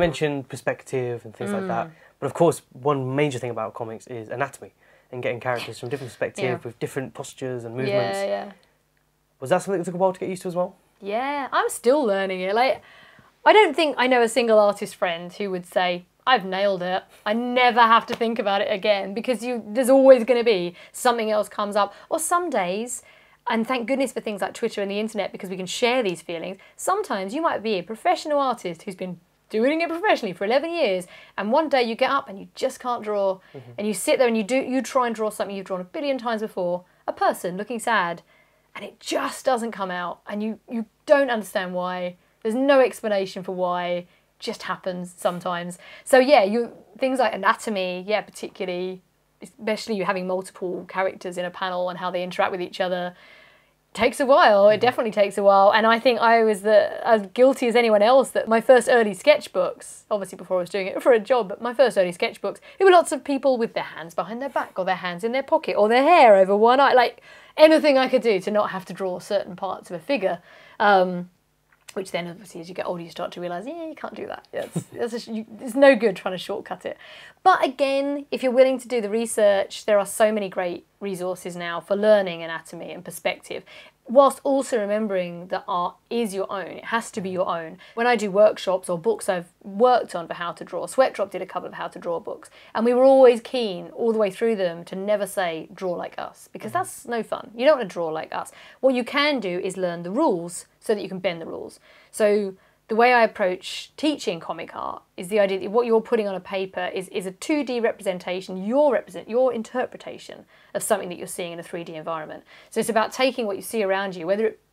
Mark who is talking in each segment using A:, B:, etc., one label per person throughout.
A: mentioned perspective and things like that. But of course, one major thing about comics is anatomy and getting characters from different perspectives with different postures and movements. Was that something that took a while to get used to as well?
B: Yeah, I'm still learning it. Like, I don't think I know a single artist friend who would say, I've nailed it. I never have to think about it again, because there's always going to be something else comes up. Or some days, and thank goodness for things like Twitter and the internet, because we can share these feelings. Sometimes you might be a professional artist who's been doing it professionally for 11 years, and one day you get up and you just can't draw, and you sit there and you try and draw something you've drawn a billion times before, a person looking sad, and it just doesn't come out, and you don't understand why. There's no explanation for why. It just happens sometimes. So yeah, things like anatomy, yeah, particularly, especially you having multiple characters in a panel and how they interact with each other, takes a while. It definitely takes a while. And I think I was as guilty as anyone else that my first early sketchbooks, obviously before I was doing it for a job, but my first early sketchbooks, there were lots of people with their hands behind their back, or their hands in their pocket, or their hair over one eye, like anything I could do to not have to draw certain parts of a figure. Which then, obviously, as you get older, you start to realise, yeah, you can't do that. It's no good trying to shortcut it. But again, if you're willing to do the research, there are so many great resources now for learning anatomy and perspective, whilst also remembering that art is your own. It has to be your own. When I do workshops or books I've worked on for how to draw, Sweatdrop did a couple of how to draw books, and we were always keen, all the way through them, to never say, draw like us, because that's no fun. You don't want to draw like us. What you can do is learn the rules so that you can bend the rules. So the way I approach teaching comic art is the idea that what you're putting on a paper is a 2D representation, your interpretation of something that you're seeing in a 3D environment. So it's about taking what you see around you,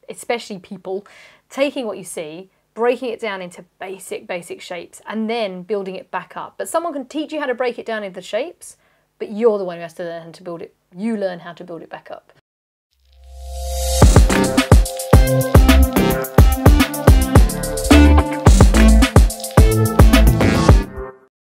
B: especially people, taking what you see, breaking it down into basic shapes, and then building it back up. But someone can teach you how to break it down into shapes, but you're the one who has to learn how to build it. You learn how to build it back up.